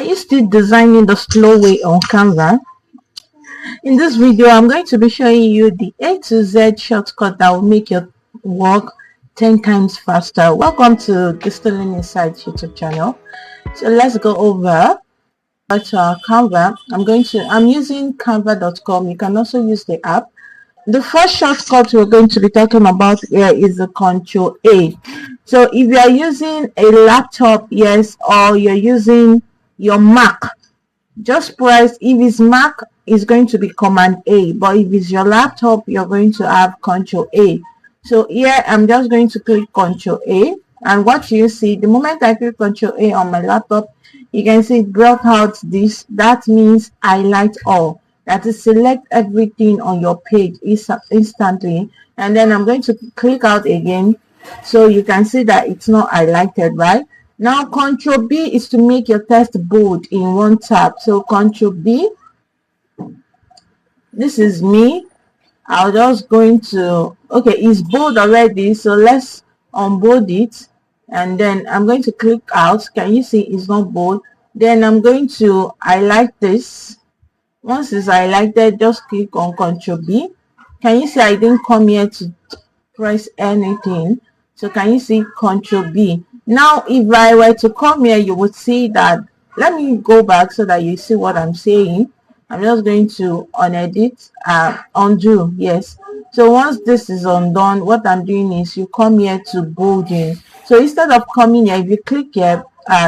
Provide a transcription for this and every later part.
Are you still designing the slow way on Canva? In this video, I'm going to be showing you the A to Z shortcut that will make your work 10 times faster. Welcome to Distilling Insights YouTube channel. So let's go over to our Canva. I'm using canva.com. You can also use the app. The first shortcut we're going to be talking about here is the Control A. So if you are using a laptop, yes, or you're using your Mac, just press, if it's Mac, it's going to be Command A, but if it's your laptop, you're going to have Control A. So here I'm just going to click Control A, and what you see, the moment I click Control A on my laptop, you can see it brought out this. That means highlight all. That is, select everything on your page instantly, and then I'm going to click out again, so you can see that it's not highlighted, right? Now Control B is to make your text bold in one tap. So Control B, this is me. I'm just going to, okay, it's bold already, so let's unbold it, and then I'm going to click out. Can you see it's not bold? Then I'm going to highlight this. Once it's highlighted, just click on Control B. Can you see I didn't come here to press anything? So can you see Control B? Now if I were to come here, you would see that, let me go back so that you see what I'm saying. I'm just going to unedit, undo, yes. So once this is undone, what I'm doing is you come here to bolding. So instead of coming here, if you click here,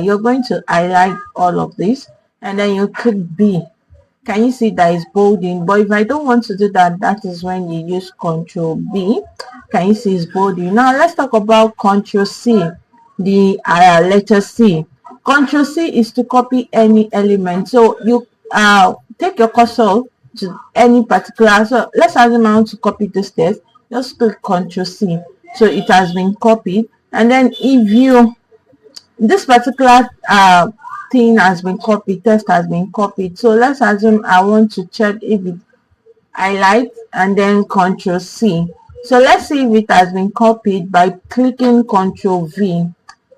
you're going to highlight all of this, and then you click B. Can you see that it's bolding? But if I don't want to do that, that is when you use Control B. Can you see it's bolding? Now let's talk about Control C, the letter C. Control C is to copy any element. So you take your cursor to any particular. So let's assume I want to copy this text. Just click Control C. So it has been copied. And then if you, this particular thing has been copied, text has been copied. So let's assume I want to check if it highlight and then Control C. So let's see if it has been copied by clicking Control V.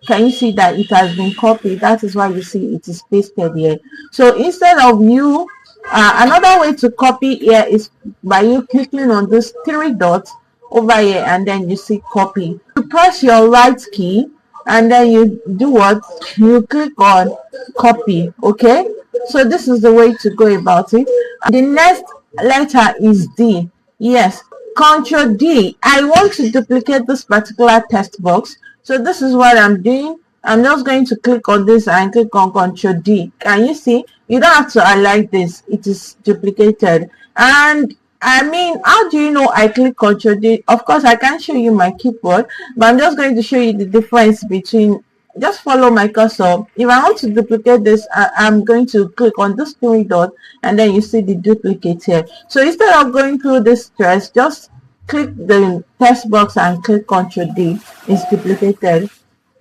Can you see that it has been copied? That is why you see it is pasted here. So instead of you, another way to copy here is by you clicking on this three dots over here, and then you see copy. You press your right key, and then you do what? You click on copy. Okay, so this is the way to go about it. The next letter is D. Yes, Control D. I want to duplicate this particular text box, so this is what I'm doing. I'm just going to click on this and click on Control D. Can you see? You don't have to highlight this, it is duplicated. And I mean, how do you know I click Control D? Of course, I can't show you my keyboard, but I'm just going to show you the difference between, just follow my cursor. If I want to duplicate this, I'm going to click on this three dot, and then you see the duplicate here. So instead of going through this stress, just click the text box and click Control D. It's duplicated.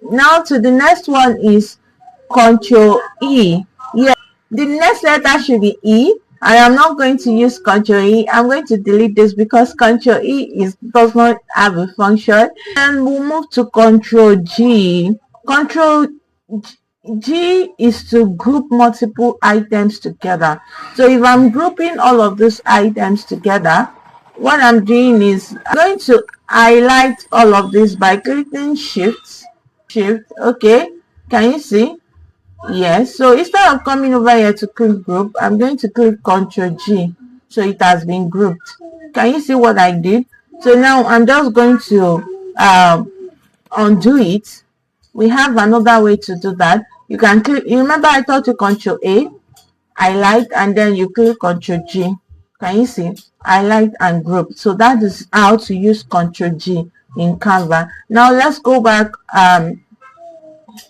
Now to the next one is Control E. Yeah, the next letter should be E. I am not going to use Control E. I'm going to delete this because Control E does not have a function. And we'll move to Control G. Control G is to group multiple items together. So if I'm grouping all of these items together, what I'm doing is I'm going to highlight all of this by clicking Shift. Okay, can you see? Yes, so instead of coming over here to click group, I'm going to click Control G. So it has been grouped. Can you see what I did? So now I'm just going to undo it. We have another way to do that. You can click, you remember I told you Control A, highlight, and then you click Control G. Can you see? Highlight and group. So that is how to use Control G in Canva. Now let's go back.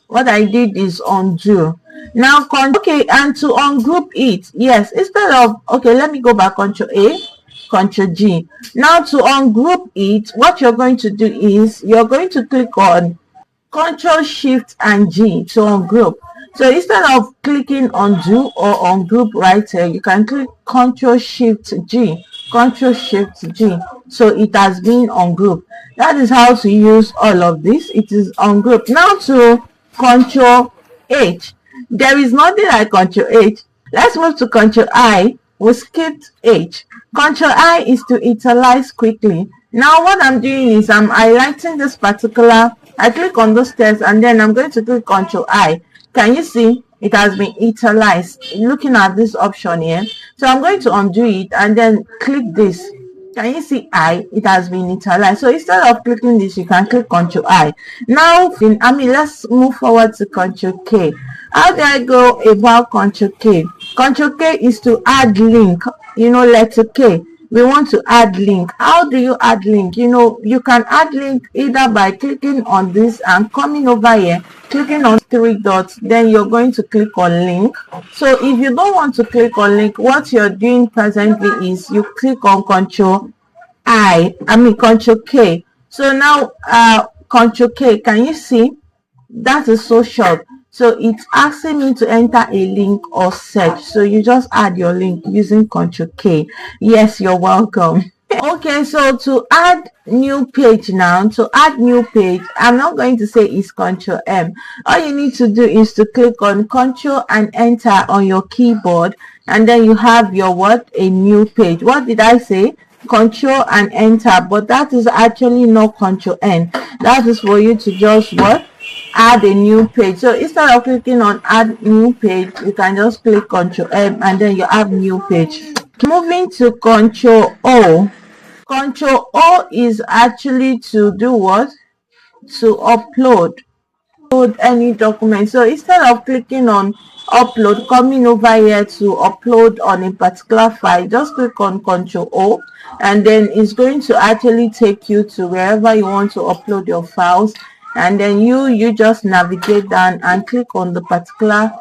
What I did is undo. Now okay, and to ungroup it, yes, instead of, okay, let me go back, Control A, Control G. Now to ungroup it, what you're going to do is you're going to click on Control Shift and G to ungroup. So instead of clicking undo or ungroup right here, you can click Control Shift G. Control Shift G. So it has been ungrouped. That is how to use all of this. It is ungrouped. Now to Control H. There is nothing like Control H. Let's move to Control I. We skipped H. Control I is to italize quickly. Now what I'm doing is I'm highlighting this particular, I click on those text and then I'm going to click Control I. Can you see it has been italicized? Looking at this option here. So I'm going to undo it and then click this. Can you see it has been italicized? So instead of clicking this, you can click Control I. Now, let's move forward to Control K. How do I go about Control K? Control K is to add link. Letter K. We want to add link. How do you add link? You can add link either by clicking on this and coming over here, clicking on 3 dots, then you're going to click on link. So if you don't want to click on link, what you're doing presently is you click on Control K. So now Control K, can you see that is so short? So it's asking me to enter a link or search. So you just add your link using Control K. Yes, you're welcome. Okay, so to add new page now, I'm not going to say it's Control M. All you need to do is to click on Control and enter on your keyboard, and then you have your a new page. What did I say? Control and enter, but that is actually not Control N. That is for you to just add a new page. So instead of clicking on add new page, you can just click Control M and then you have new page. Moving to Control O. Control O is actually to do what? To upload any document. So instead of clicking on upload, coming over here to upload on a particular file, just click on Control O and then it's going to actually take you to wherever you want to upload your files, and then you just navigate down and click on the particular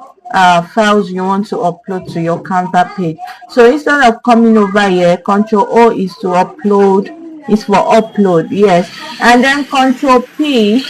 files you want to upload to your Canva page. So instead of coming over here, Control O is to upload, is for upload, yes. And then Control P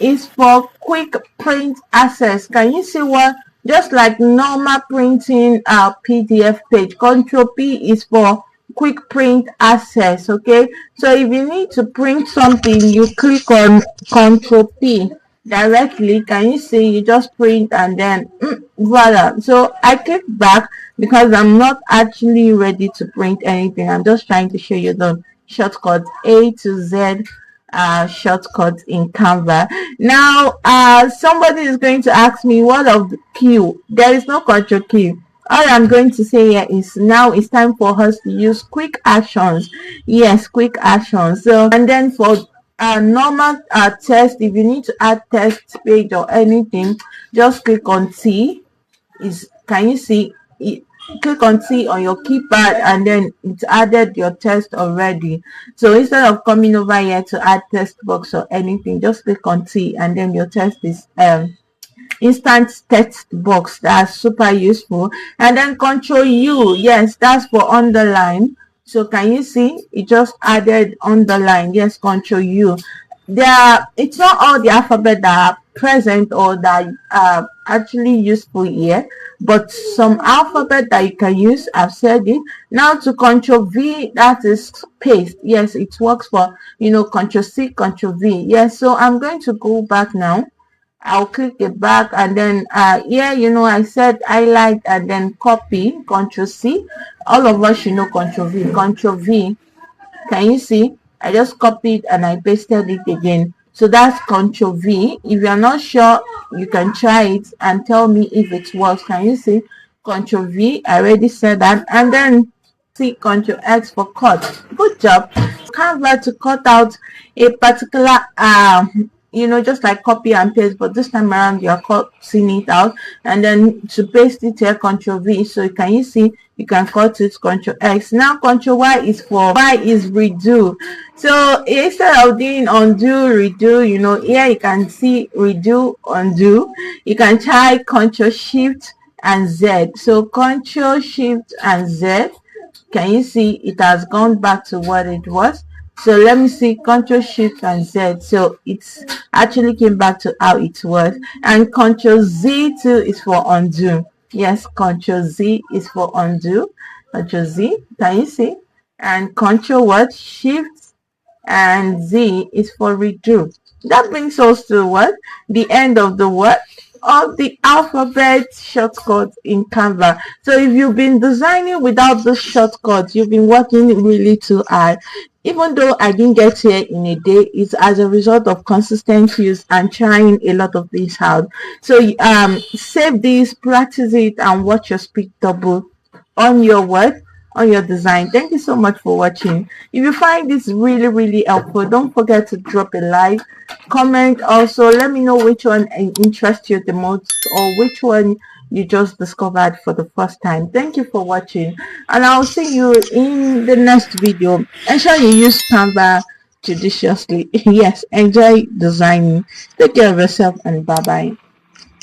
is for quick print access. Can you see what? Just like normal printing PDF page, Control P is for quick print access. Okay, so if you need to print something, you click on Control P directly. Can you see? You just print and then voila. So I click back because I'm not actually ready to print anything. I'm just trying to show you the shortcut A to Z shortcut in Canva. Now somebody is going to ask me, what of the Q? There is no Control Q. All I'm going to say here is now it's time for us to use quick actions. Yes, quick actions. So, and then for normal text, if you need to add text page or anything, just click on T. Can you see? Click on T on your keypad and then it's added your text already. So instead of coming over here to add text box or anything, just click on T and then your text is instant text box. That's super useful. And then Control U, yes, that's for underline. So can you see it just added underline? Yes, Control U. It's not all the alphabet that are present or that are actually useful here, but some alphabet that you can use, I've said it. Now to Control V, that is paste. Yes, it works for Control C, Control V. Yes, so I'm going to go back now. I'll click it back and then here I said highlight and then copy, Control C. All of us should know Control V. Control V, can you see? I just copied and I pasted it again. So that's Control V. If you're not sure, you can try it and tell me if it works. Can you see? Control V, I already said that. And then see Control X for cut. Good job. Canva to cut out a particular just like copy and paste, but this time around you're cutting it out, and then to paste it here, Control V. So can you see? You can cut it, Control X. Now Control Y is redo. So instead of doing undo, redo, here you can see redo, undo. You can try Control Shift and Z. So Control Shift and Z. Can you see? It has gone back to what it was. So let me see, Control Shift and Z. So it's actually came back to how it was. And Control Z too is for undo. Yes, Control Z is for undo. Control Z, can you see? And Control Shift and Z is for redo. That brings us to the end of the of the alphabet shortcuts in Canva. So if you've been designing without the shortcuts, you've been working really too hard. Even though I didn't get here in a day, it's as a result of consistent use and trying a lot of these out. So save this, practice it, and watch your speed double on your work, on your design. Thank you so much for watching. If you find this really helpful, don't forget to drop a like, comment. Also let me know which one interests you the most, or which one you just discovered for the first time. Thank you for watching, and I'll see you in the next video. Ensure you use Canva judiciously. Yes, enjoy designing. Take care of yourself, and bye bye.